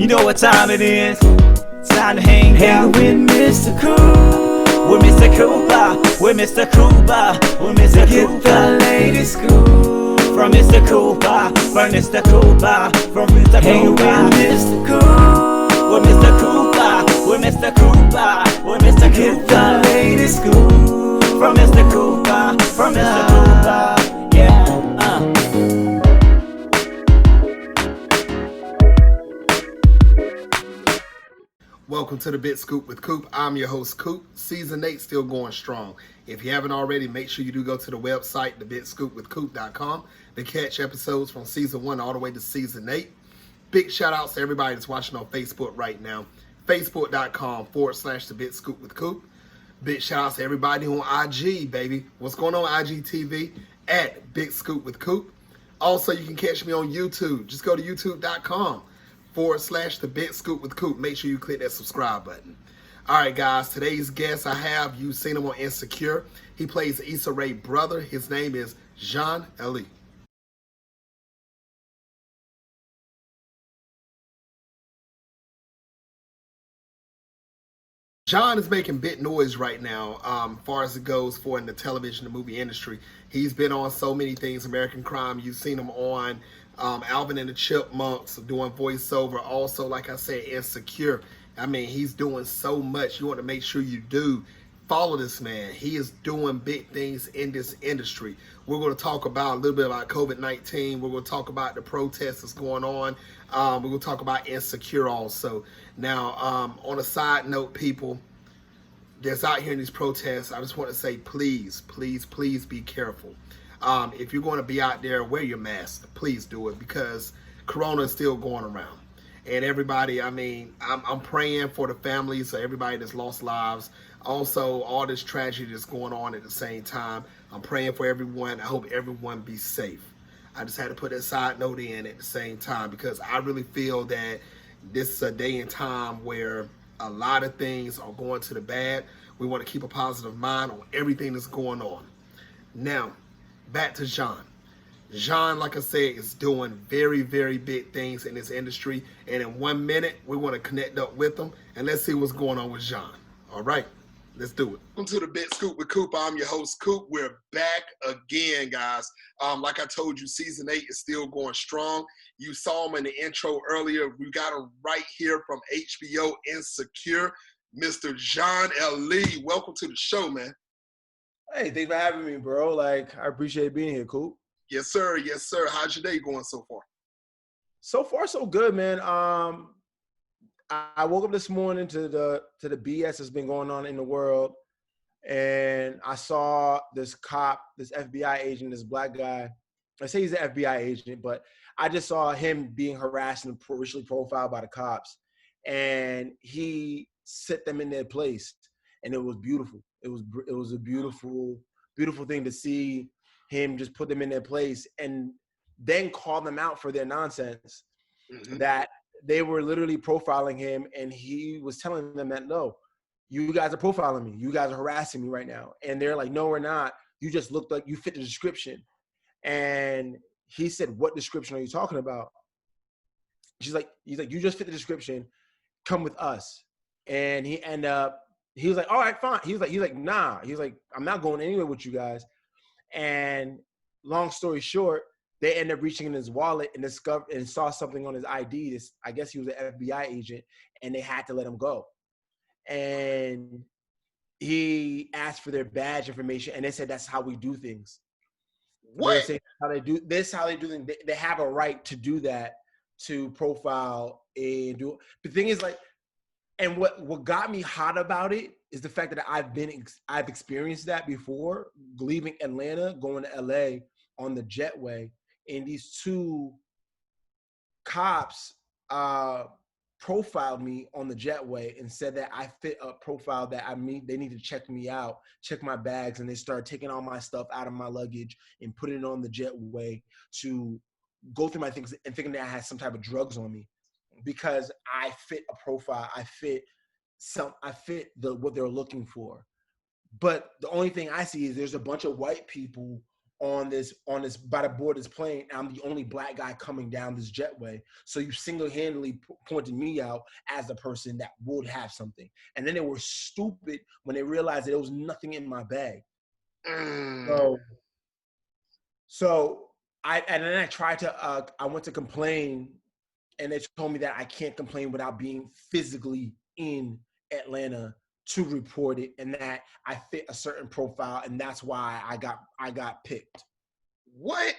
You know what time it is. Time to hang out with Mr. Coop. With Mr. Cooper. With Mr. Cooper. With Mr. Cooper. Get the latest scoop. From Mr. Cooper. From Mr. Cooper. From Mr. Cooper. Hang with Mr. Coop. With Mr. Cooper. With Mr. Cooper. With Mr. Cooper. Get the latest scoop. From Mr. Cooper. From Mr. Cooper. Yeah. Welcome to the Bit Scoop with Coop. I'm your host, Coop. Season 8 still going strong. If you haven't already, make sure you do go to the website, thebitscoopwithcoop.com, to catch episodes from Season 1 all the way to Season 8. Big shout outs to everybody that's watching on Facebook right now. Facebook.com/thebitscoopwithcoop. Big shout outs to everybody on IG, baby. What's going on, IGTV? At Big Scoop with Coop. Also, you can catch me on YouTube. Just go to youtube.com/The Bit Scoop with Coop. Make sure you click that subscribe button. All right, guys. Today's guest I have, you've seen him on Insecure. He plays Issa Rae's brother. His name is Jean Elie. John is making big noise right now, far as it goes for in the television and movie industry. He's been on so many things, American Crime. You've seen him on Alvin and the Chipmunks, doing voiceover. Also, like I said, Insecure. I mean, he's doing so much. You want to make sure you do follow this man. He is doing big things in this industry. We're going to talk about a little bit about COVID-19. We're going to talk about the protests that's going on. We're going to talk about Insecure also. Now, on a side note, people that's out here in these protests, I just want to say, please, please, please be careful. If you're going to be out there, wear your mask. Please do it, because Corona is still going around. And everybody, I mean, I'm praying for the families of everybody that's lost lives. Also, all this tragedy that's going on at the same time. I'm praying for everyone. I hope everyone be safe. I just had to put that side note in at the same time, because I really feel that this is a day and time where a lot of things are going to the bad. We want to keep a positive mind on everything that's going on. Now, back to Jean. Jean, like I said, is doing very, very big things in this industry. And in 1 minute, we want to connect up with him. And let's see what's going on with Jean. All right, let's do it. Welcome to the Bit Scoop with Coop. I'm your host, Coop. We're back again, guys. Like I told you, Season 8 is still going strong. You saw him in the intro earlier. We got him right here from HBO, Insecure, Mr. Jean Elie. Welcome to the show, man. Hey, thanks for having me, bro. Like, I appreciate being here, Coop. Yes, sir. Yes, sir. How's your day going so far? So far, so good, man. I woke up this morning to the BS that's been going on in the world, and I saw this cop, this FBI agent, this black guy. I say he's an FBI agent, but I just saw him being harassed and racially profiled by the cops, and he set them in their place, and it was beautiful. It was a beautiful, beautiful thing to see him just put them in their place and then call them out for their nonsense. Mm-hmm. That they were literally profiling him, and he was telling them that, no, you guys are profiling me. You guys are harassing me right now. And they're like, no, we're not. You just looked like you fit the description. And he said, what description are you talking about? He's like, you just fit the description. Come with us. And he was like, all right, fine. He's like, nah. He's like, I'm not going anywhere with you guys. And long story short, they ended up reaching in his wallet and discovered and saw something on his ID. I guess he was an FBI agent, and they had to let him go. And he asked for their badge information, and they said that's how we do things. What? They say how they do this, how they do things. They have a right to do that, to profile and do. The thing is, like, and what got me hot about it is the fact that I've experienced that before, leaving Atlanta, going to LA on the jetway, and these two cops profiled me on the jetway and said that I fit a profile that they need to check me out, check my bags, and they started taking all my stuff out of my luggage and putting it on the jetway to go through my things and thinking that I had some type of drugs on me, because I fit a profile, I fit what they're looking for. But the only thing I see is there's a bunch of white people on this by the board of this plane. I'm the only black guy coming down this jetway. So you single-handedly pointed me out as the person that would have something. And then they were stupid when they realized that there was nothing in my bag. So I tried to I went to complain, and they told me that I can't complain without being physically in Atlanta to report it, and that I fit a certain profile, and that's why I got picked. What?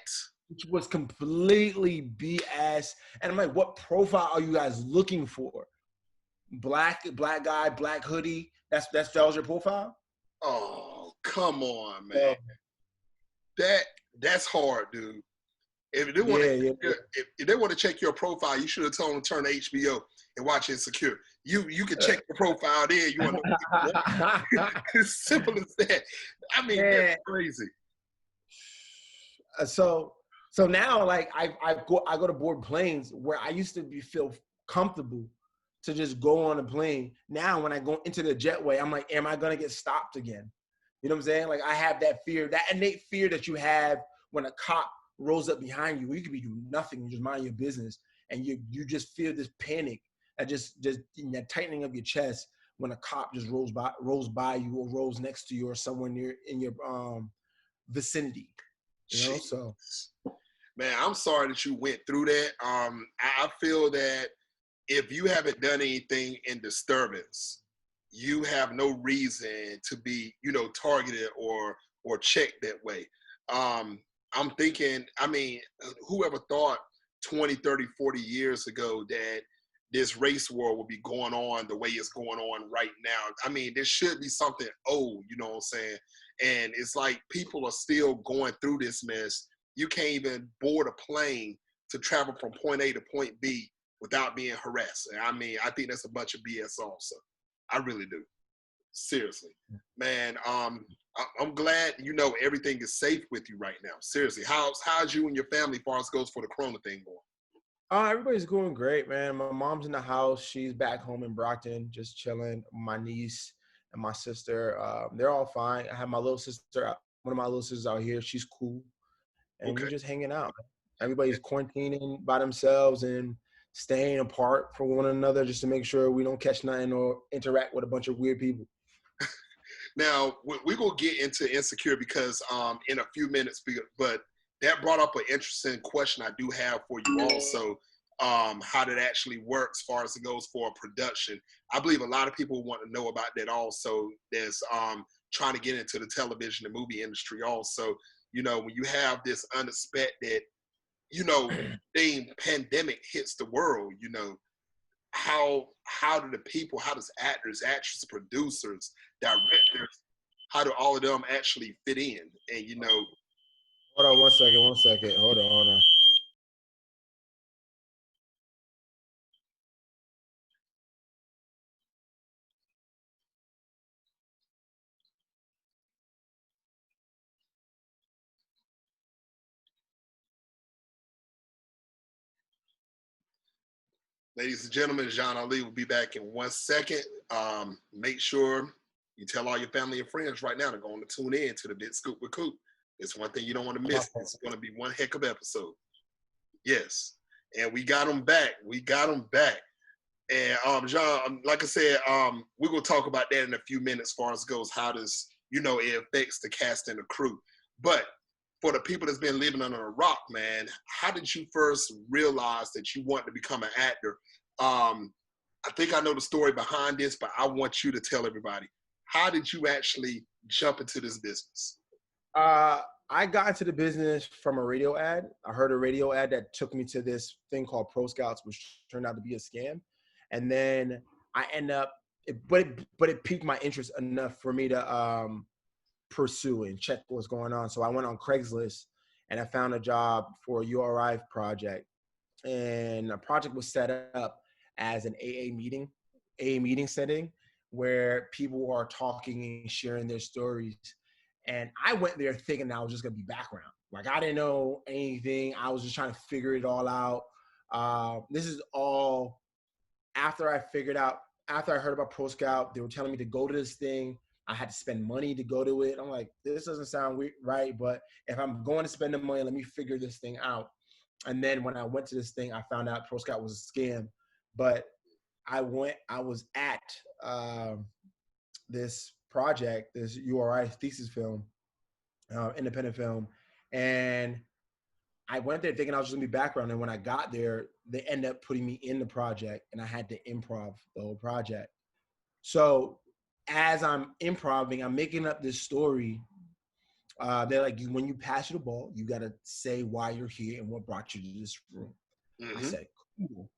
Which was completely BS. And I'm like, what profile are you guys looking for? Black guy, black hoodie. That was your profile? Oh, come on, man. That's hard, dude. If they want if they want to check your profile, you should have told them to turn to HBO and watch Insecure. You can check the profile there. You want to it's simple as that. I mean, that's crazy. So now, like, I go to board planes where I used to feel comfortable to just go on a plane. Now when I go into the jetway, I'm like, am I gonna get stopped again? You know what I'm saying? Like, I have that fear, that innate fear that you have when a cop rolls up behind you. You could be doing nothing, just mind your business, and you just feel this panic, that just that tightening of your chest when a cop just rolls by you, or rolls next to you, or somewhere near in your vicinity. You know, so man, I'm sorry that you went through that. I feel that if you haven't done anything in disturbance, you have no reason to be, targeted or checked that way. I'm thinking, I mean, whoever thought 20, 30, 40 years ago that this race war would be going on the way it's going on right now? I mean, there should be something old, you know what I'm saying? And it's like people are still going through this mess. You can't even board a plane to travel from point A to point B without being harassed. And I mean, I think that's a bunch of BS also. I really do. Seriously. Man, I'm glad everything is safe with you right now. Seriously. How's you and your family as far as goes for the Corona thing going? Everybody's going great, man. My mom's in the house. She's back home in Brockton, just chilling. My niece and my sister, they're all fine. I have my little sister, one of my little sisters out here. She's cool. And we're just hanging out. Everybody's quarantining by themselves and staying apart from one another just to make sure we don't catch nothing or interact with a bunch of weird people. Now, we're going to get into Insecure because in a few minutes, but that brought up an interesting question I do have for you also, how that actually works as far as it goes for production. I believe a lot of people want to know about that also. There's trying to get into the television and movie industry also. When you have this unexpected, thing, pandemic hits the world, how does actors, actresses, producers, directors, how do all of them actually fit in? And Hold on 1 second. Hold on. Ladies and gentlemen, Jean Elie will be back in 1 second. Make sure you tell all your family and friends right now to go on to tune in to the Big Scoop with Coop. It's one thing you don't want to miss. It's going to be one heck of an episode. Yes. And we got them back. And Jean, like I said, we're going to talk about that in a few minutes as far as goes, how does, it affects the cast and the crew. But for the people that's been living under a rock, man, how did you first realize that you wanted to become an actor? I think I know the story behind this, but I want you to tell everybody, how did you actually jump into this business? I got into the business from a radio ad. I heard a radio ad that took me to this thing called Pro Scouts, which turned out to be a scam. And then I end up, but it piqued my interest enough for me to pursue and check what's going on. So I went on Craigslist and I found a job for a URI project. And the project was set up as an AA meeting setting where people are talking and sharing their stories. And I went there thinking that I was just gonna be background. Like, I didn't know anything. I was just trying to figure it all out. This is all after I heard about Pro Scout. They were telling me to go to this thing. I had to spend money to go to it. I'm like, this doesn't sound right, but if I'm going to spend the money, let me figure this thing out. And then when I went to this thing, I found out Pro Scout was a scam. But I was at this project, this URI thesis film, independent film, and I went there thinking I was just gonna be background. And when I got there, they ended up putting me in the project, and I had to improv the whole project. So as I'm improvising, I'm making up this story. They're like, when you pass the ball, you gotta say why you're here and what brought you to this room. Mm-hmm. I said, cool.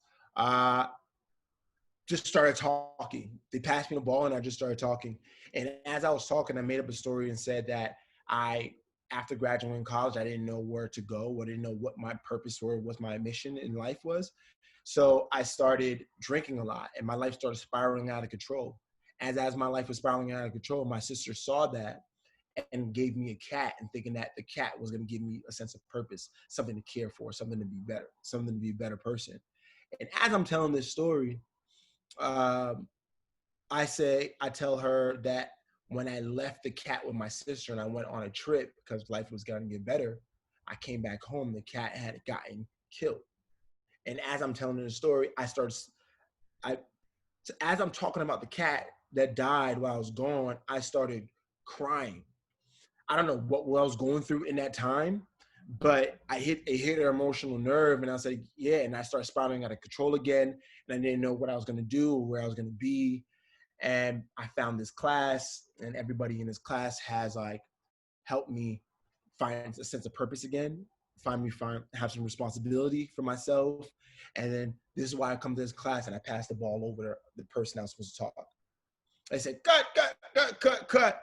Just started talking. They passed me the ball and I just started talking. And as I was talking, I made up a story and said that after graduating college, I didn't know where to go. I didn't know what my purpose or what my mission in life was. So I started drinking a lot and my life started spiraling out of control. As my life was spiraling out of control, my sister saw that and gave me a cat, and thinking that the cat was going to give me a sense of purpose, something to care for, something to be better, something to be a better person. And as I'm telling this story, I tell her that when I left the cat with my sister and I went on a trip because life was going to get better, I came back home, the cat had gotten killed. And as I'm telling her the story, as I'm talking about the cat that died while I was gone, I started crying. I don't know what I was going through in that time, but it hit an emotional nerve, and I was like, yeah, and I started spiraling out of control again, and I didn't know what I was going to do or where I was going to be. And I found this class, and everybody in this class has like helped me find a sense of purpose again, have some responsibility for myself. And then this is why I come to this class and I pass the ball over the person I was supposed to talk. I said, cut.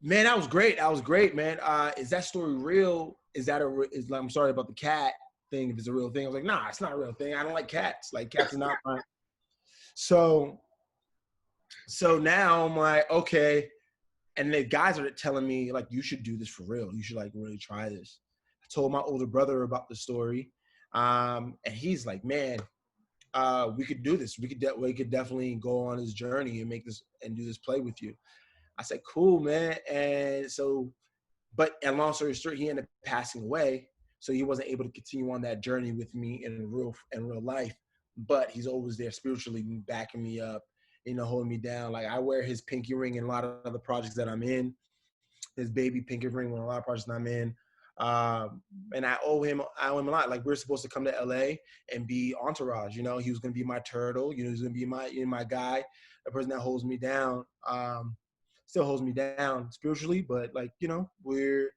Man, that was great. That was great, man. Is that story real? I'm sorry about the cat thing, if it's a real thing. I was like, nah, it's not a real thing. I don't like cats. Like, cats are not mine. So now I'm like, okay. And the guys are telling me, like, you should do this for real. You should, like, really try this. I told my older brother about the story. And he's like, man, we could do this. We could definitely go on this journey and do this play with you. I said, cool, man. And long story short, he ended up passing away. So he wasn't able to continue on that journey with me in real life. But he's always there spiritually backing me up, holding me down. Like, I wear his pinky ring in a lot of the projects that I'm in, his baby pinky ring in a lot of projects that I'm in. And I owe him a lot. Like, we're supposed to come to LA and be entourage, he was going to be my turtle, he was going to be my guy, the person that holds me down. Still holds me down spiritually, but like, we're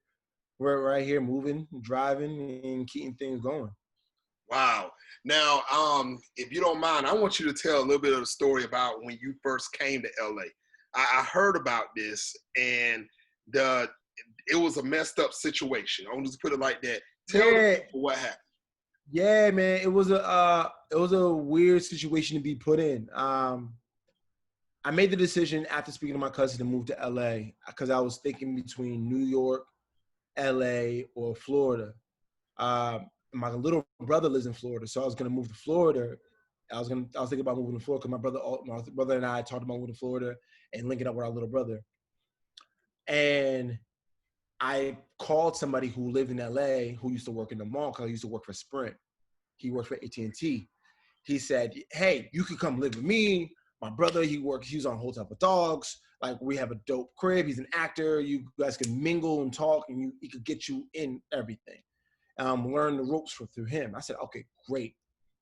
right here moving, driving, and keeping things going. Wow. Now, if you don't mind, I want you to tell a little bit of the story about when you first came to LA. I heard about this, and it was a messed up situation. I'll just put it like that. Tell me what happened. Yeah, man, it was a weird situation to be put in. I made the decision after speaking to my cousin to move to LA because I was thinking between New York, LA, or Florida. My little brother lives in Florida, so I was gonna move to Florida. I was thinking about moving to Florida because my brother and I talked about moving to Florida and linking up with our little brother. And I called somebody who lived in LA who used to work in the mall because I used to work for Sprint. He worked for AT&T. He said, hey, you could come live with me. My brother, he's on Hotel for Dogs. Like, we have a dope crib. He's an actor. You guys can mingle and talk, and he could get you in everything. Learn the ropes through him. I said, okay, great.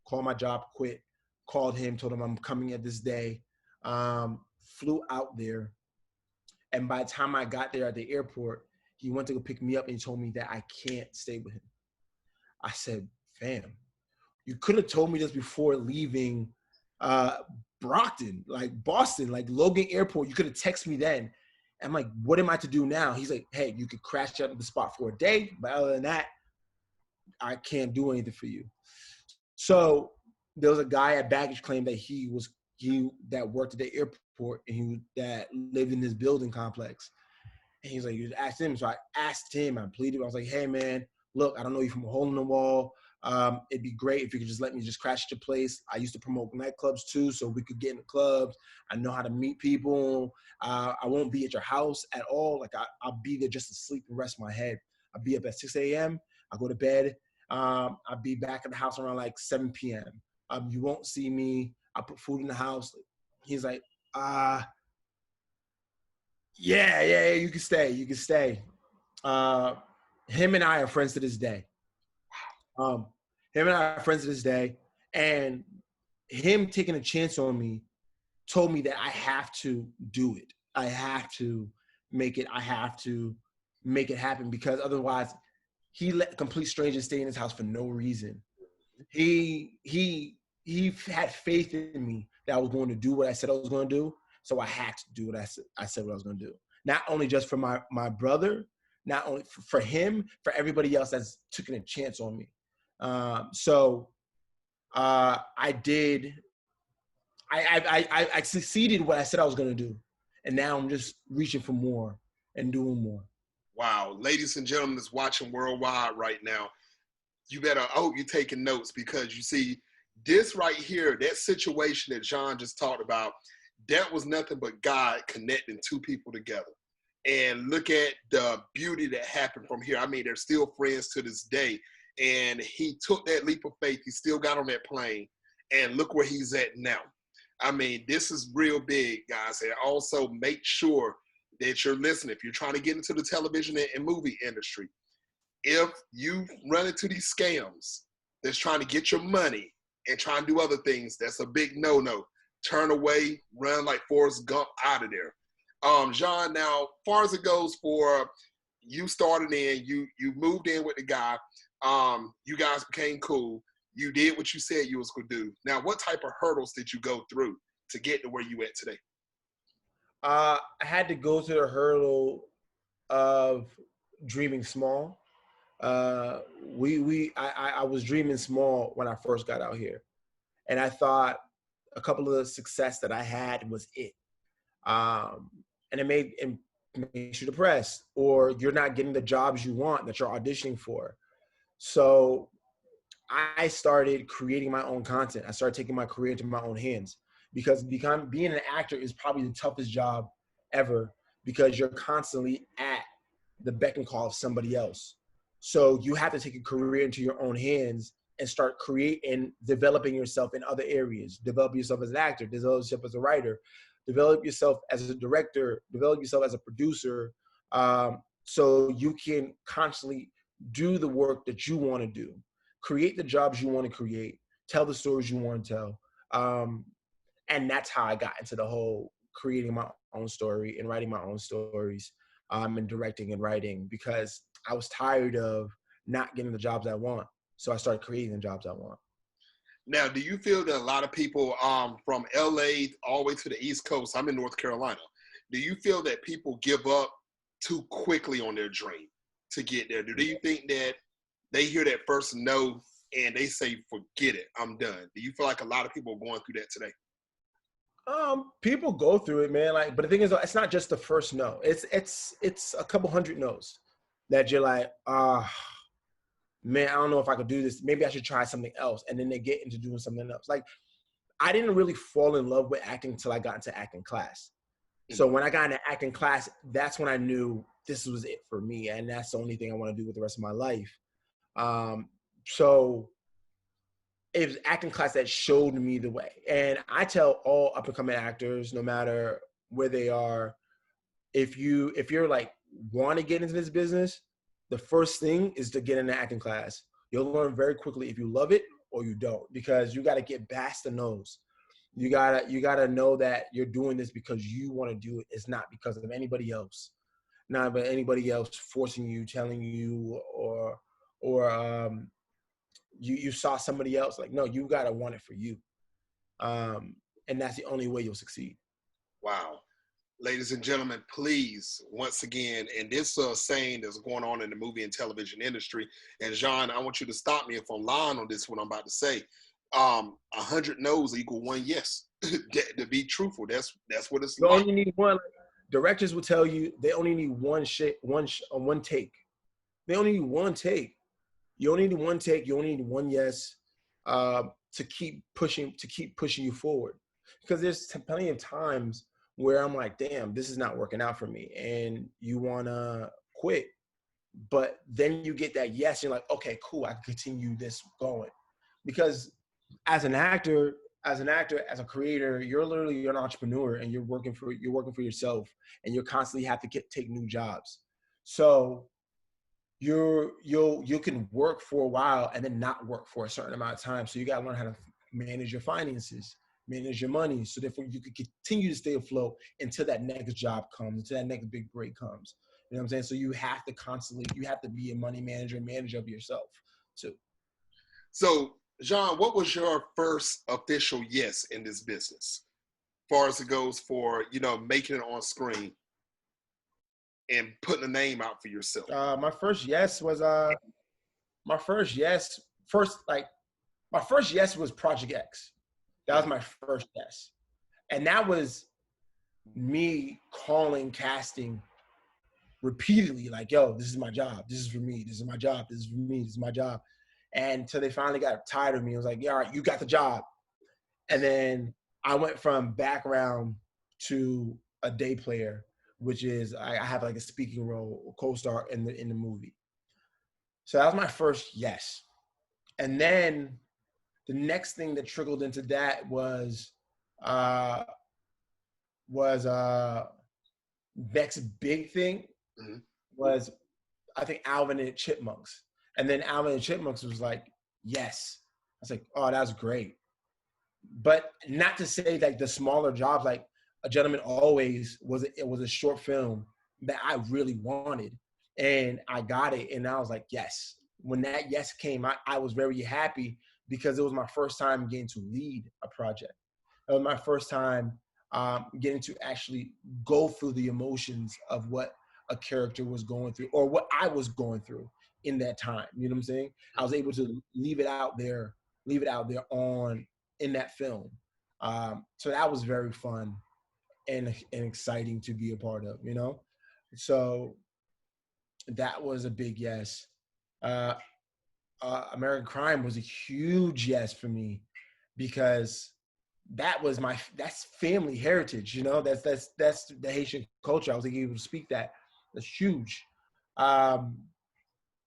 Called my job, quit. Called him, told him I'm coming at this day. Flew out there. And by the time I got there at the airport, he went to go pick me up and he told me that I can't stay with him. I said, fam, you could have told me this before leaving Brockton, like Boston, like Logan Airport. You could have texted me then. I'm like, what am I to do now? He's like, hey, you could crash out of the spot for a day, but other than that, I can't do anything for you. So there was a guy at baggage claim that he that worked at the airport and that lived in this building complex. And he's like, you asked him. So I asked him, I pleaded. I was like, hey man, look, I don't know you from a hole in the wall. It'd be great if you could just let me just crash at your place. I used to promote nightclubs too, so we could get in the clubs. I know how to meet people. I won't be at your house at all. Like I'll be there just to sleep and rest my head. I'll be up at 6 a.m. I'll go to bed. I'll be back at the house around like 7 p.m. You won't see me. I put food in the house. He's like, yeah, you can stay. You can stay. Him and I are friends to this day. Him and I are friends to this day. And him taking a chance on me told me that I have to do it. I have to make it. I have to make it happen, because otherwise he let complete strangers stay in his house for no reason. He had faith in me that I was going to do what I said I was going to do. So I had to do what I said what I was going to do. Not only just for my brother, not only for him, for everybody else that's taking a chance on me. I succeeded what I said I was going to do. And now I'm just reaching for more and doing more. Wow. Ladies and gentlemen that's watching worldwide right now, you better, I hope you're taking notes, because you see this right here, that situation that Jean just talked about, that was nothing but God connecting two people together. And look at the beauty that happened from here. I mean, they're still friends to this day. And he took that leap of faith. He still got on that plane. And look where he's at now. I mean, this is real big, guys. And also make sure that you're listening. If you're trying to get into the television and movie industry, if you run into these scams that's trying to get your money and try and do other things, that's a big no-no. Turn away, run like Forrest Gump out of there. Jean, now, far as it goes for you started in, you moved in with the guy, you guys became cool, you did what you said you was going to do. Now, what type of hurdles did you go through to get to where you at today? I had to go through the hurdle of dreaming small. I was dreaming small when I first got out here. And I thought a couple of the success that I had was it. And it makes you depressed, or you're not getting the jobs you want that you're auditioning for. So I started creating my own content. I started taking my career into my own hands, because being an actor is probably the toughest job ever, because you're constantly at the beck and call of somebody else. So you have to take a career into your own hands and start creating, developing yourself in other areas. Develop yourself as an actor, develop yourself as a writer, develop yourself as a director, develop yourself as a producer, so you can constantly do the work that you want to do, create the jobs you want to create, tell the stories you want to tell. And that's how I got into the whole creating my own story and writing my own stories, and directing and writing, because I was tired of not getting the jobs I want. So I started creating the jobs I want. Now, do you feel that a lot of people from LA all the way to the East Coast, I'm in North Carolina, do you feel that people give up too quickly on their dream to get there? Do you think that they hear that first no and they say, forget it, I'm done? Do you feel like a lot of people are going through that today? People go through it, man. Like, but the thing is, it's not just the first no. It's a couple hundred no's that you're like, man, I don't know if I could do this. Maybe I should try something else. And then they get into doing something else. Like, I didn't really fall in love with acting until I got into acting class. So when I got into acting class, that's when I knew this was it for me. And that's the only thing I want to do with the rest of my life. So it was acting class that showed me the way. And I tell all up and coming actors, no matter where they are, if you're like, want to get into this business, the first thing is to get into acting class. You'll learn very quickly if you love it or you don't, because you got to get past the no's. You gotta know that you're doing this because you want to do it. It's not because of anybody else, not about anybody else forcing you, telling you, or you saw somebody else. Like, no, you gotta want it for you, and that's the only way you'll succeed. Wow. Ladies and gentlemen, please, once again, and this saying that's going on in the movie and television industry, and Jean, I want you to stop me if I'm lying on this, what I'm about to say. 100 no's equal one yes. To be truthful, that's what it's You like. only need one. Directors will tell you they only need one take. They only need one take. You only need one take. You only need one yes to keep pushing you forward. Because there's plenty of times where I'm like, damn, this is not working out for me, and you wanna quit. But then you get that yes, you're like, okay, cool, I can continue this going. Because as an actor, as a creator, you're an entrepreneur, and you're working for yourself, and you constantly have to take new jobs. So you can work for a while and then not work for a certain amount of time. So you got to learn how to manage your finances, manage your money, so therefore you can continue to stay afloat until that next job comes, until that next big break comes. You know what I'm saying? So you have to be a money manager of yourself too. So, Jean, what was your first official yes in this business? As far as it goes for, making it on screen and putting a name out for yourself. My first yes was Project X. That was my first yes. And that was me calling casting repeatedly, like, yo, this is my job. This is for me. This is my job. This is for me. This is my job. And until they finally got tired of me, I was like, yeah, all right, you got the job. And then I went from background to a day player, which is I have like a speaking role, co-star in the movie. So that was my first yes. And then the next thing that trickled into that was next big thing was, I think, Alvin and the Chipmunks. And then Alvin and the Chipmunks was like, yes. I was like, oh, that's great. But not to say like the smaller jobs, like A Gentleman Always was a short film that I really wanted, and I got it, and I was like, yes. When that yes came, I was very happy because it was my first time getting to lead a project. It was my first time getting to actually go through the emotions of what a character was going through or what I was going through in that time. You know what I'm saying? I was able to leave it out there in that film. So that was very fun and exciting to be a part of, So that was a big yes. American Crime was a huge yes for me because that's family heritage, that's the Haitian culture. I was able to speak that. That's huge.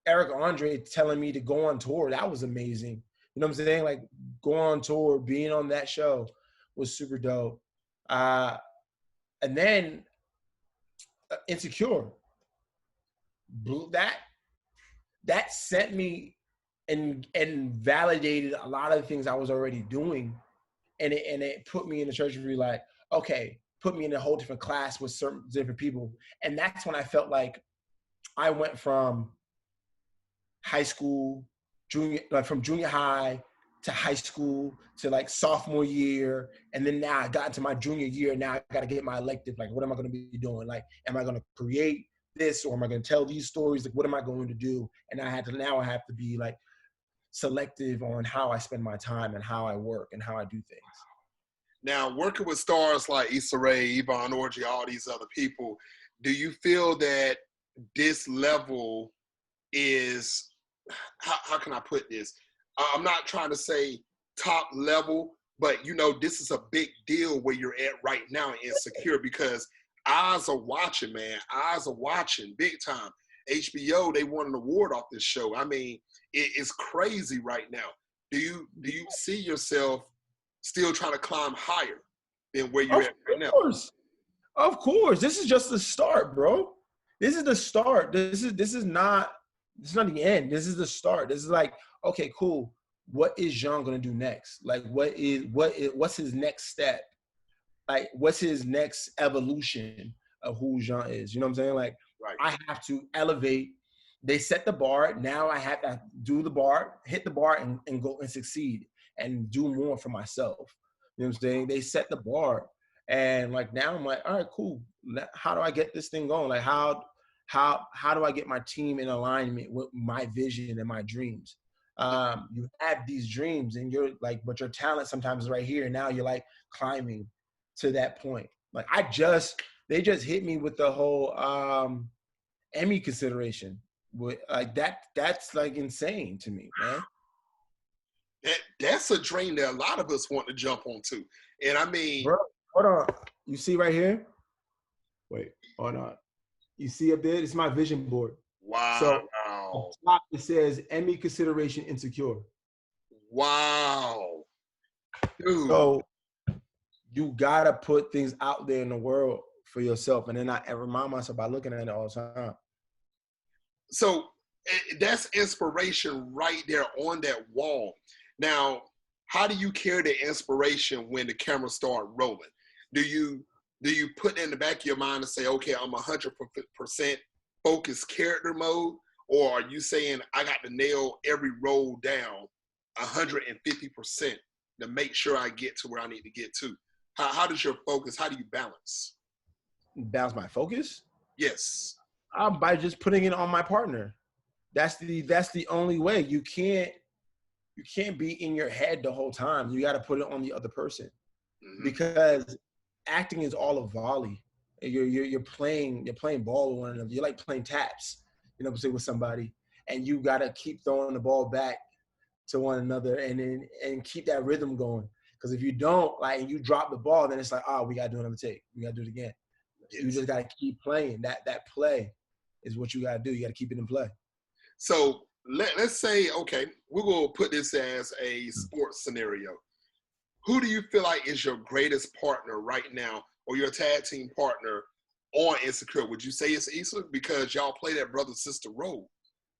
Eric Andre telling me to go on tour, that was amazing. You know what I'm saying? Like, go on tour, being on that show was super dope. And then Insecure, that sent me and validated a lot of the things I was already doing. And it put me in the treasury, like, okay, put me in a whole different class with certain different people. And that's when I felt like I went from high school, from junior high to high school to like sophomore year. And then now I got into my junior year. Now I got to get my elective. Like, what am I going to be doing? Like, am I going to create this, or am I going to tell these stories? Like, what am I going to do? And I have to be like selective on how I spend my time and how I work and how I do things. Now, working with stars like Issa Rae, Yvonne Orji, all these other people, do you feel that this level is, how can I put this? I'm not trying to say top level, but this is a big deal where you're at right now in Insecure, because eyes are watching, man. Eyes are watching big time. HBO, they won an award off this show. I mean, it's crazy right now. Do you see yourself still trying to climb higher than where you're at right now? Of course. This is just the start, bro. This is the start. This is not the end. This is the start. This is like, okay, cool. What is Jean gonna do next? Like, what's his next step? Like, what's his next evolution of who Jean is? You know what I'm saying? Like, right. I have to elevate. They set the bar. Now I have to do the bar, hit the bar, and go and succeed and do more for myself. You know what I'm saying? They set the bar, and like now I'm like, all right, cool. How do I get this thing going? Like, how do I get my team in alignment with my vision and my dreams? You have these dreams, and you're like, but your talent sometimes is right here. And now you're like climbing to that point. Like, they just hit me with the whole Emmy consideration. Like that's like insane to me, man. That's a dream that a lot of us want to jump onto. And I mean, Bro, hold on. You see right here? Wait, hold on. You see up there? It's my vision board. wow. So up top it says Emmy consideration insecure. Wow. Dude. So you gotta put things out there in the world for yourself, and then I remind myself by looking at it all the time. So that's inspiration right there on that wall. Now, how do you carry the inspiration when the cameras start rolling? Do you put it in the back of your mind and say, okay, I'm 100% focused character mode? Or are you saying I got to nail every role down 150% to make sure I get to where I need to get to? How does your focus, how do you balance? Balance my focus? Yes. By just putting it on my partner. That's the only way. You can't be in your head the whole time. You got to put it on the other person, because acting is all a volley. You're playing ball with one another. You're like playing taps, with somebody, and you got to keep throwing the ball back to one another and keep that rhythm going. Because if you don't, like, and you drop the ball, then it's like, we got to do another take. We got to do it again. Yes. You just got to keep playing. That play is what you got to do. You got to keep it in play. So let's say, okay, we're going to put this as a sports scenario. Who do you feel like is your greatest partner right now, or your tag team partner on Insecure? Would you say it's Issa, because y'all play that brother-sister role?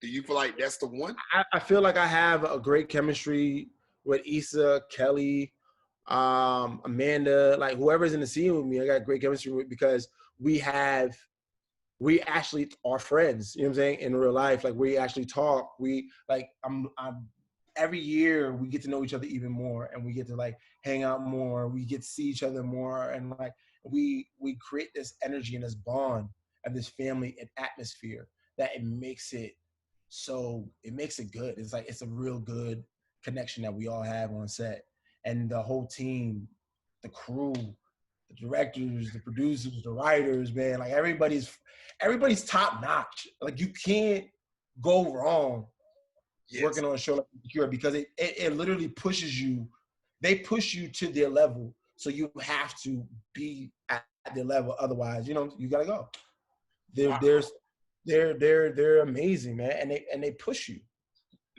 Do you feel like that's the one? I feel like I have a great chemistry with Issa, Kelly, Amanda, like whoever's in the scene with me. I got great chemistry with, because we actually are friends, you know what I'm saying, in real life. Like, we actually talk. I'm every year we get to know each other even more, and we get to like hang out more. We get to see each other more, and like we create this energy and this bond and this family and atmosphere that it makes it good. It's like, it's a real good connection that we all have on set, and the whole team, the crew, the directors, the producers, the writers, man, like everybody's top notch. Like, you can't go wrong working on a show like Insecure, because it literally pushes you. They push you to their level, so you have to be at their level. Otherwise, you gotta go. They're amazing, man, and they push you.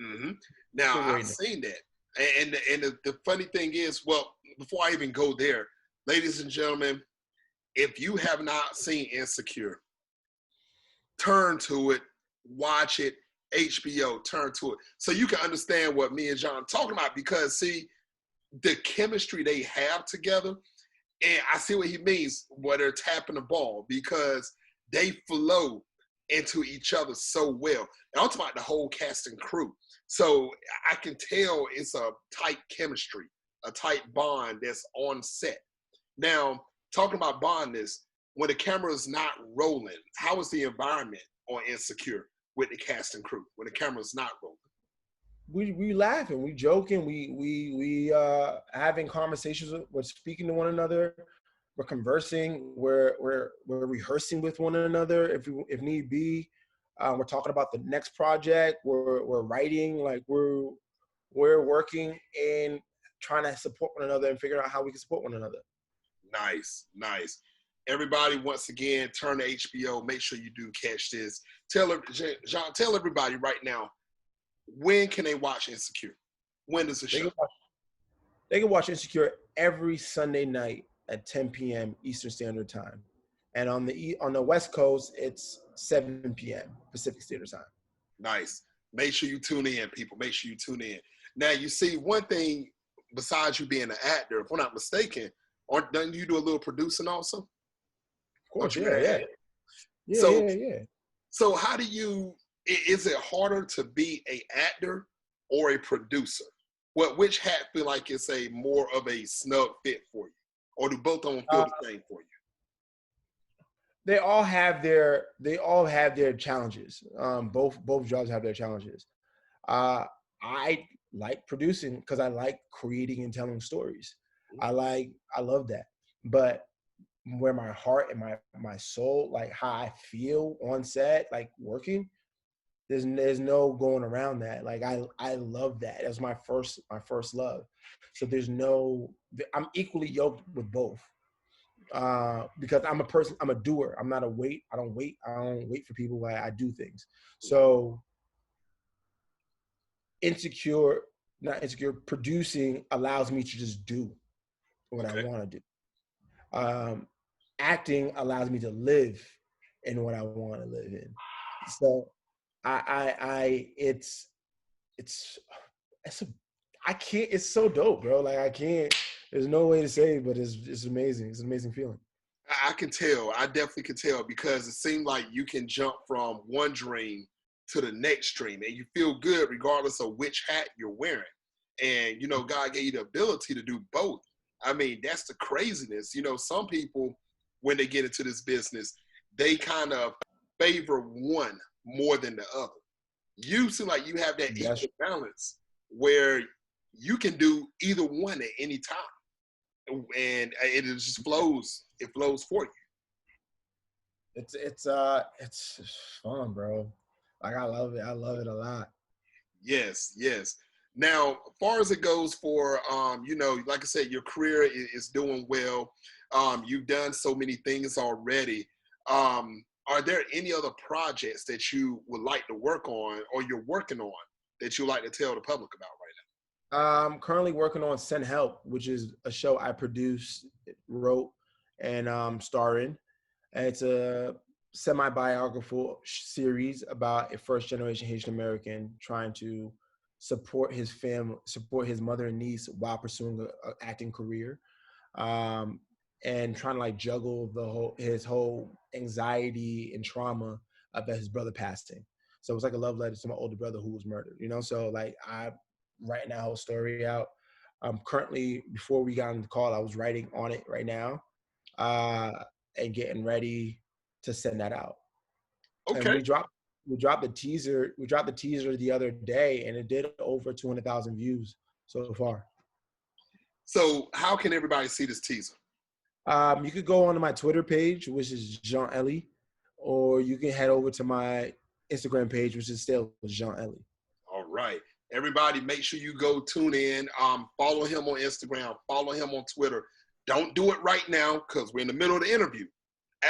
Mm-hmm. Now, I've seen that, and the funny thing is, well, before I even go there, ladies and gentlemen, if you have not seen Insecure, turn to it, watch it. HBO, turn to it, so you can understand what me and John are talking about, because see, the chemistry they have together, and I see what he means when they're tapping the ball, because they flow into each other so well. And I'm talking about the whole cast and crew. So I can tell it's a tight chemistry, a tight bond that's on set. Now, talking about bondness, when the camera is not rolling, how is the environment on Insecure with the cast and crew when the camera's not rolling? We laughing, we joking, we having conversations, we're speaking to one another, we're conversing, we're rehearsing with one another if need be. We're talking about the next project, we're writing, like we're working and trying to support one another and figure out how we can support one another. Nice. Everybody, once again, turn to HBO. Make sure you do catch this. Jean, tell everybody right now, when can they watch Insecure? When does the show? They can watch Insecure every Sunday night at 10 p.m. Eastern Standard Time. And on the West Coast, it's 7 p.m. Pacific Standard Time. Nice. Make sure you tune in, people. Make sure you tune in. Now, you see, one thing, besides you being an actor, if I'm not mistaken, don't you do a little producing also? Of course, yeah. So how do you, is it harder to be an actor or a producer? Which hat feel like it's a more of a snug fit for you? Or do both of them feel the same for you? They all have their challenges. Both jobs have their challenges. I like producing because I like creating and telling stories. I love that. But where my heart and my soul, like how I feel on set, like working, There's no going around that. Like I love that. That's my first love. So I'm equally yoked with both. Because I'm a person, I'm a doer. I'm not a wait. I don't wait for people. I do things. So not insecure, producing allows me to just do what I want to do. Acting allows me to live in what I want to live in. So it's I can't, it's so dope, bro. Like I can't, there's no way to say it, but it's amazing. It's an amazing feeling. I can tell. I definitely can tell because it seemed like you can jump from one dream to the next dream and you feel good regardless of which hat you're wearing. And, God gave you the ability to do both. I mean, that's the craziness. Some people, when they get into this business, they kind of favor one more than the other. You seem like you have that equal balance where you can do either one at any time. And it just flows. It flows for you. It's fun, bro. Like I love it. I love it a lot. Yes. Now, as far as it goes for, like I said, your career is doing well. You've done so many things already. Are there any other projects that you would like to work on or you're working on that you'd like to tell the public about right now? I'm currently working on Send Help, which is a show I produced, wrote, and star in. And it's a semi-biographical series about a first-generation Haitian American trying to support his family, support his mother and niece while pursuing an acting career, and trying to like juggle his whole anxiety and trauma about his brother passing. So it was like a love letter to my older brother who was murdered. So like I writing that whole story out. Currently, before we got on the call, I was writing on it right now, and getting ready to send that out. Okay. And we dropped the teaser. We dropped the teaser the other day, and it did over 200,000 views so far. So how can everybody see this teaser? You could go onto my Twitter page, which is Jean Elie, or you can head over to my Instagram page, which is still Jean Elie. All right. Everybody, make sure you go tune in. Follow him on Instagram. Follow him on Twitter. Don't do it right now because we're in the middle of the interview.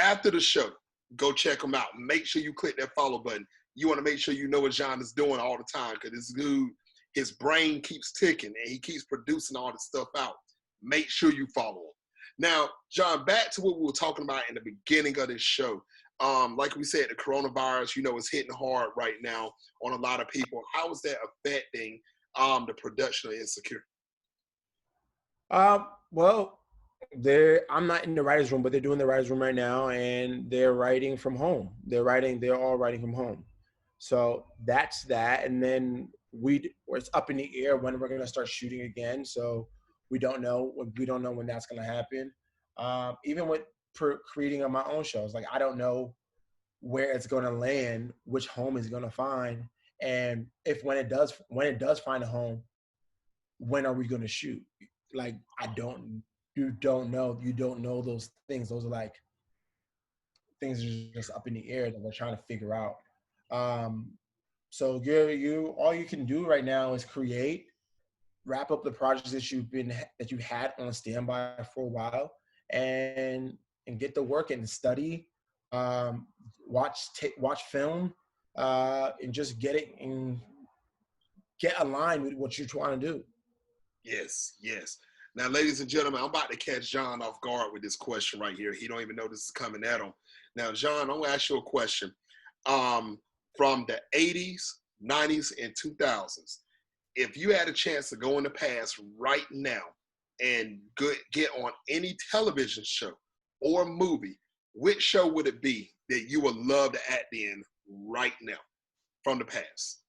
After the show, go check him out. Make sure you click that follow button. You want to make sure you know what Jean is doing all the time because this dude, his brain keeps ticking and he keeps producing all this stuff out. Make sure you follow him. Now, Jean, back to what we were talking about in the beginning of this show. Like we said, the coronavirus, is hitting hard right now on a lot of people. How is that affecting the production of Insecure? Well, I'm not in the writer's room, but they're doing the writer's room right now, and they're writing from home. They're all writing from home. So that's that. And then it's up in the air when we're going to start shooting again. So we don't know when that's going to happen. Even with creating on my own shows, like I don't know where it's going to land, which home is going to find, and when it does find a home, when are we going to shoot? Like you don't know those things. Those are like things are just up in the air that we're trying to figure out. So all you can do right now is create, wrap up the projects that you've had on standby for a while, and get to work and study, watch film, and just get it and get aligned with what you're trying to do. Yes. Now, ladies and gentlemen, I'm about to catch John off guard with this question right here. He don't even know this is coming at him. Now, John, I'm gonna ask you a question. From the 80s, 90s, and 2000s, if you had a chance to go in the past right now and get on any television show or movie, which show would it be that you would love to act in right now from the past?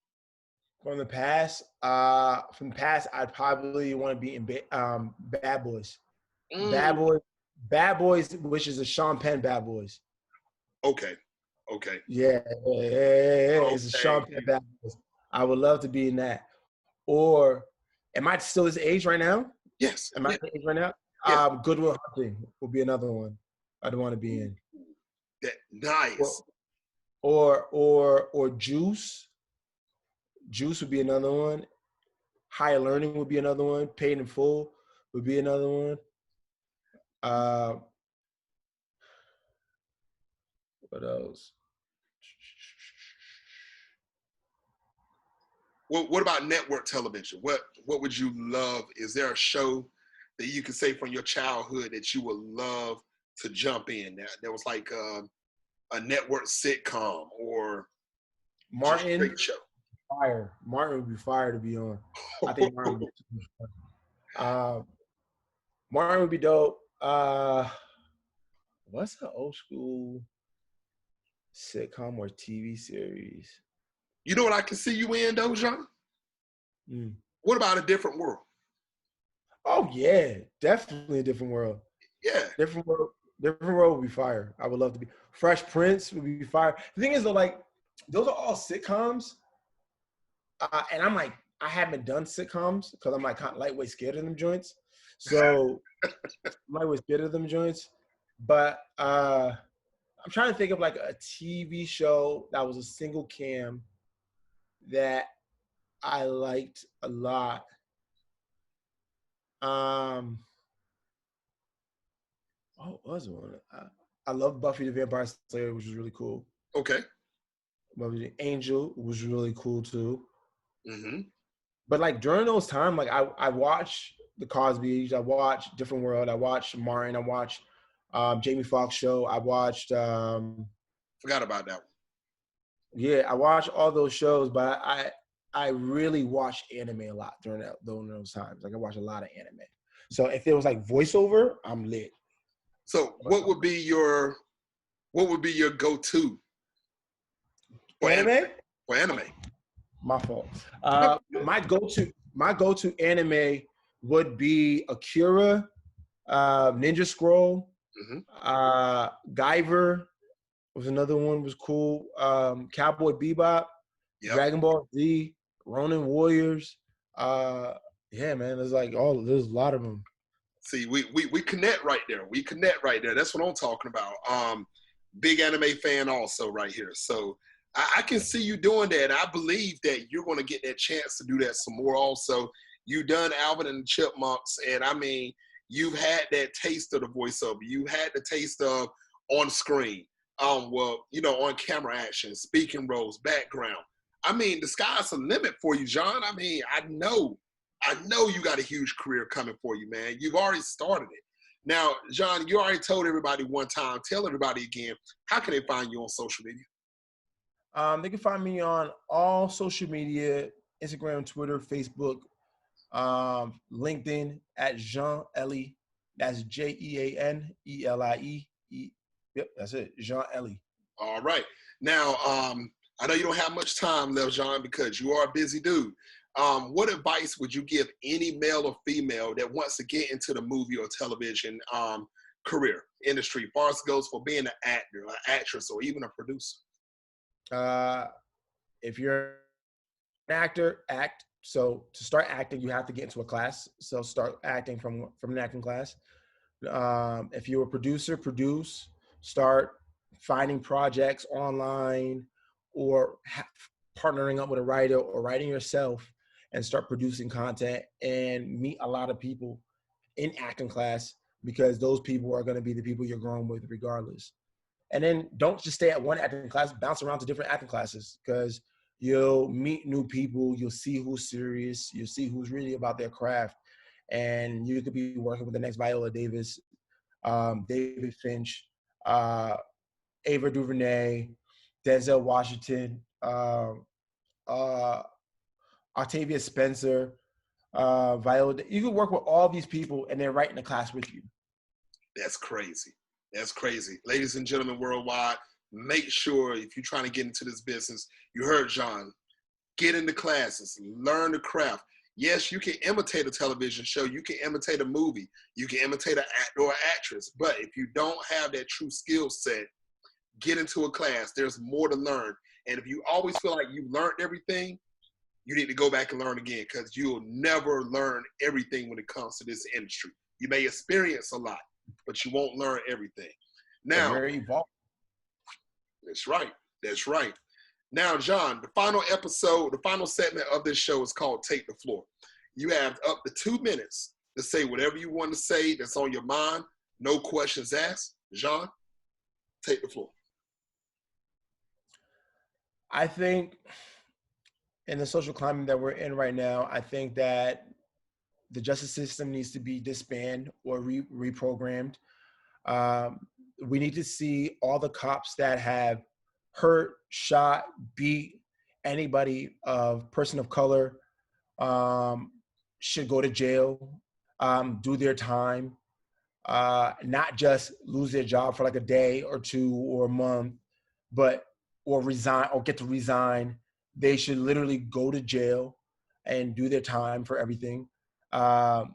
From the past, I'd probably want to be in Bad Boys. Bad Boys, which is a Sean Penn Bad Boys. Okay. Yeah. It's a Sean Penn Bad Boys. I would love to be in that. Or, am I still his age right now? Yes. Am I his age right now? Yeah. Good Will Hunting will be another one I'd want to be in. Nice. Or Juice. Juice would be another one. Higher Learning would be another one. Paid in Full would be another one. What else? What about network television? What would you love? Is there a show that you could say from your childhood that you would love to jump in? That was like a network sitcom or just Martin. straight show. Fire. Martin would be fire to be on. I think Martin would be fun. Martin would be dope. What's an old school sitcom or TV series? You know what I can see you in, though, Jean? What about A Different World? Oh, yeah. Definitely A Different World. Yeah. Different World would be fire. I would love to be. Fresh Prince would be fire. The thing is, though, like, those are all sitcoms. And I'm like, I haven't done sitcoms because I'm like kind of lightweight scared of them joints. So I'm lightweight scared of them joints. But I'm trying to think of like a TV show that was a single cam that I liked a lot. What was one? I love Buffy the Vampire Slayer, which was really cool. Okay. Buffy the Angel was really cool too. Mm-hmm. But like during those times, like I watched The Cosby's, I watched Different World, I watched Martin, I watched Jamie Foxx show, I watched Forgot about that one. Yeah, I watched all those shows, but I really watched anime a lot during those times. Like I watched a lot of anime. So if it was like voiceover, I'm lit. So what would be your go-to for anime? For anime. My fault. My go-to anime would be Akira, Ninja Scroll, Guyver was another one, was cool. Cowboy Bebop, Dragon Ball Z, Ronin Warriors. Yeah, man, there's a lot of them. See, we connect right there. We connect right there. That's what I'm talking about. Big anime fan also right here. So I can see you doing that. I believe that you're going to get that chance to do that some more also. You done Alvin and the Chipmunks, and I mean, you've had that taste of the voiceover. You had the taste of on screen. On camera action, speaking roles, background. I mean, the sky's the limit for you, John. I mean, I know you got a huge career coming for you, man. You've already started it. Now, John, you already told everybody one time. Tell everybody again, how can they find you on social media? They can find me on all social media, Instagram, Twitter, Facebook, LinkedIn at Jean Elie. That's JeanElie. Yep, that's it. Jean Elie. All right. Now, I know you don't have much time left, Jean, because you are a busy dude. What advice would you give any male or female that wants to get into the movie or television career industry, as far as it goes for being an actor, an actress, or even a producer? If you're an actor, act. So to start acting, you have to get into a class. So start acting from an acting class. If you're a producer, produce. Start finding projects online or partnering up with a writer or writing yourself and start producing content and meet a lot of people in acting class, because those people are going to be the people you're growing with regardless. And then don't just stay at one acting class, bounce around to different acting classes, because you'll meet new people. You'll see who's serious. You'll see who's really about their craft. And you could be working with the next Viola Davis, David Finch, Ava DuVernay, Denzel Washington, Octavia Spencer, Viola. You can work with all these people and they're right in the class with you. That's crazy. That's crazy. Ladies and gentlemen worldwide, make sure if you're trying to get into this business, you heard Jean, get into classes, learn the craft. Yes, you can imitate a television show. You can imitate a movie. You can imitate an actor or actress. But if you don't have that true skill set, get into a class. There's more to learn. And if you always feel like you've learned everything, you need to go back and learn again, because you'll never learn everything when it comes to this industry. You may experience a lot, but you won't learn everything. Now, very evolved. That's right. That's right. Now, John, the final episode, the final segment of this show is called Take the Floor. You have up to 2 minutes to say whatever you want to say that's on your mind. No questions asked. Jean, take the floor. I think in the social climate that we're in right now, I think that the justice system needs to be disbanded or reprogrammed. We need to see all the cops that have hurt, shot, beat anybody of person of color should go to jail, do their time, not just lose their job for like a day or 2 or a month, or resign or get to resign. They should literally go to jail and do their time for everything. The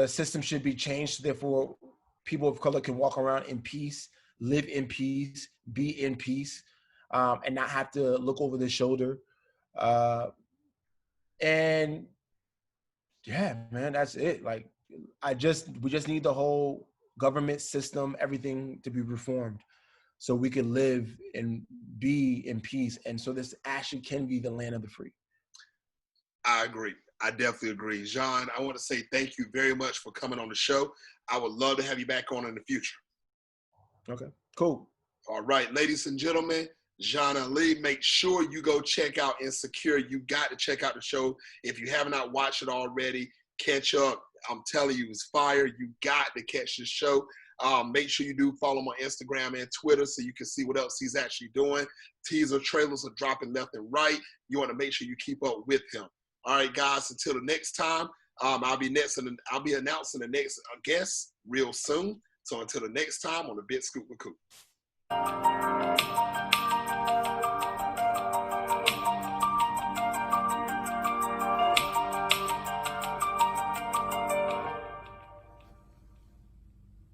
system should be changed, therefore people of color can walk around in peace, live in peace, be in peace, and not have to look over their shoulder. And yeah, man, that's it. Like, we just need the whole government system, everything to be reformed so we can live and be in peace. And so this actually can be the land of the free. I agree. I definitely agree. Jean, I want to say thank you very much for coming on the show. I would love to have you back on in the future. Okay, cool. All right, ladies and gentlemen, Jean Elie, make sure you go check out Insecure. You got to check out the show. If you have not watched it already, catch up. I'm telling you, it's fire. You got to catch this show. Make sure you do follow him on Instagram and Twitter so you can see what else he's actually doing. Teaser trailers are dropping left and right. You want to make sure you keep up with him. All right, guys, until the next time, I'll be announcing the next guest real soon. So until the next time on the Big Scoop with Coop.